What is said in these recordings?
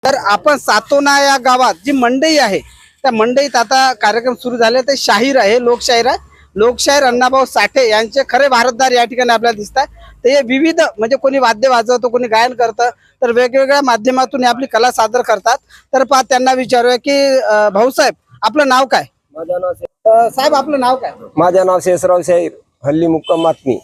तर आपण सातोना या गावात जी मंडई आहे त्या मंडईत आता कार्यक्रम सुरू झाले. ते शाहीर आहे, लोकशाहीर आहे. लोकशाहीर अण्णाभाऊ साठे यांचे खरे भारतदार या ठिकाणी आपल्याला दिसतात. ते हे विविध म्हणजे कोणी वाद्य वाजवतं, कोणी गायन करतं, तर वेगवेगळ्या माध्यमातून आपली कला सादर करतात. तर त्यांना विचारूया की भाऊसाहेब आपलं नाव काय? माझं नाव साहेब आपलं नाव काय? माझं नाव शेषराव शाहीर, हल्ली मुक्काम मातमी.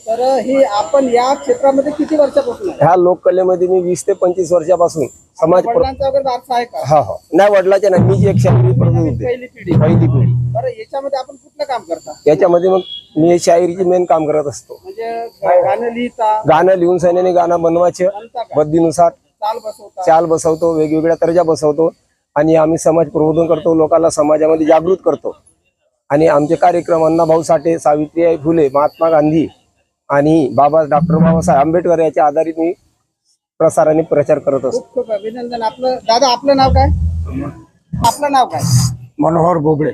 तर ही आपण या क्षेत्रामध्ये किती वर्षापासून आहे? ह्या लोककलेमध्ये मी 20 ते 25 वर्षापासून समाज वडिलांचा वगैरे वारसा आहे का? हा हा नाही वडिलाच्या नाही, मी एक शाहिरी प्रभू होते. पहिली पिढी. पहिली पिढी. बरं, याच्यामध्ये आपण कुठलं काम करता? याच्यामध्ये मग मी शायरीची मेन काम करत असतो. म्हणजे गाणं लिहिता, गाणं लिहून सैन्याने गाणं बनवायचं म्हणता का? बद्दीनुसार चाल बसवता, चाल बसवतो, वेगवेगळ्या तर्जा बसवतो आणि आम्ही समाज प्रबोधन करतो, लोकांना समाजामध्ये जागृत करतो. आणि आमचे कार्यक्रम अण्णाभाऊ साठे, सावित्रीबाई फुले, महात्मा गांधी आणि डॉक्टर बाबासाहेब आंबेडकर याच्या आधारित मी प्रसार आणि प्रचार करत असतो. खूप खूप अभिनंदन. आपलं दादा आपलं नाव काय? आपलं नाव काय? मनोहर बोबडे.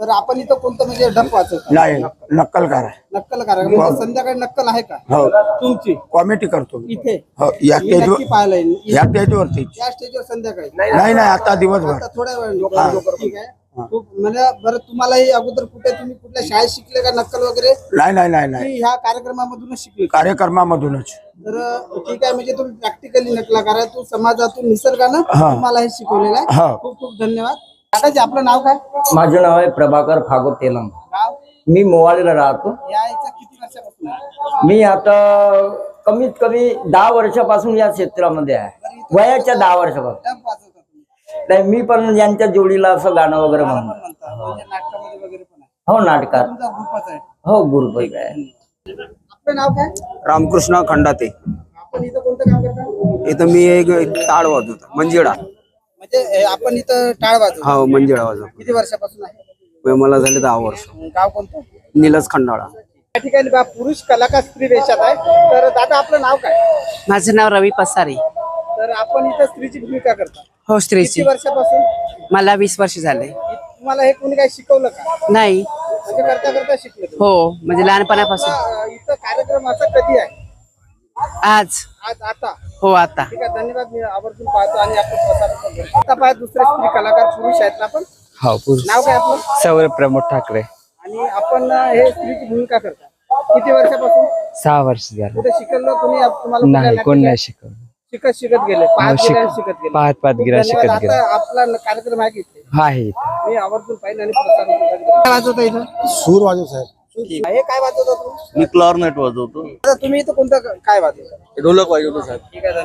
तर आपण इथं कोणतं म्हणजे डप वाचवता? नाही नक्कलकार आहे. नक्कल करा म्हणजे संध्याकाळी नक्कल आहे का हो तुमची कॉमेडी करतो मी. इथे? हो या मी स्टेजवर नक्की पाहिलंय. या स्टेजवरती या स्टेजवर संध्याकाळी? नाही आता दिवसभर. आता थोड्या वेळ. ठीक आहे. खूप म्हणजे बरं, तुम्हाला हे अगोदर तुम्ही कुठल्या शाळेत शिकले का नक्कल वगैरे? नाही की ह्या कार्यक्रमामधूनच शिकले? कार्यक्रमामधूनच. तर ठीक आहे, म्हणजे तुम्ही प्रॅक्टिकली नकला करा. तू समाजातून निसर्गानं हा. तुम्हाला हे शिकवलेलं आहे. हा. खूप खूप धन्यवाद. काकाजी आपलं नाव काय? माझं नाव आहे प्रभाकर फागो तेलंग. गाव? मी मोवालीला राहतो. यायचं किती वर्षापासून आहे? मी आता कमीत कमी 10 वर्षापासून या क्षेत्रामध्ये आहे. वयाच्या 10 वर्षापासून. डब वाजवता तुम्ही? नाही, मी पण यांच्या जोडीला असं गाणं वगैरे म्हणतो. म्हणता म्हणजे नाटकामध्ये वगैरे पण आहे? हो, नाटकात. तुमचा ग्रुपच आहे? हो, गुरुप आहे. आपलं नाव काय? रामकृष्ण खंडाते. आपण इथं कोणतं काम करता? इथं मी एक टाळ वाजवतो, मंजिळा. म्हणजे आपण इथं टाळ वाजवतो. हा मंजिळा वाजवतो. किती वर्षापासून आहे? मला झाले 10 वर्ष. गाव कोणतं? निलज खंडाळा. या ठिकाणी पुरुष कलाकार स्त्री वेशात आहे. तर दादा आपलं नाव काय? माझं नाव रवी पसारे. तर आपण इथं स्त्रीची भूमिका करता. हो, किती स्त्रीची. वर्षापासून? मला 20 वर्ष झाले. तुम्हाला हे कोणी काय शिकवलं का? नाही. म्हणजे करता करता शिकले तुम्ही? हो, म्हणजे लहानपणापासून. इथं कार्यक्रम असा कधी आहे? आज. आज आता? हो, आता. ठीक आहे, धन्यवाद. मी आवर्जून पाहतो आणि आपण प्रसार पण करतो. आता पाहत दुसरे स्त्री कलाकार पुरुष आहेत ना आपण? हो पुरुष. नाव काय आपलं? सौरभ प्रमोद ठाकरे. आणि आपण हे स्त्रीची भूमिका करता किती वर्षापासून? 6 वर्ष झाले. कुठे शिकवलं कोणी तुम्हाला? नाही, कोण नाही शिकवलं. शिकत गेले, पाहत शिक- गेले आणि शिकत गेले. पाहत खूप गेला, धन्यवाद. शिकत गेला. आता आपला कार्यक्रम आहे की इथे? आहे इथं. मी आवर्जून पाहिजे आणि प्रसार करतो. काय वाजवता इथं? सूर वाजव साहेब. हे काय वाजवता तुम्ही? मी क्लॉरनेट वाजवतो. आता तुम्ही इथं कोणतं काय वाजवता? ढोलक वाजवतो साहेब. ठीक आहे, धन्यवाद.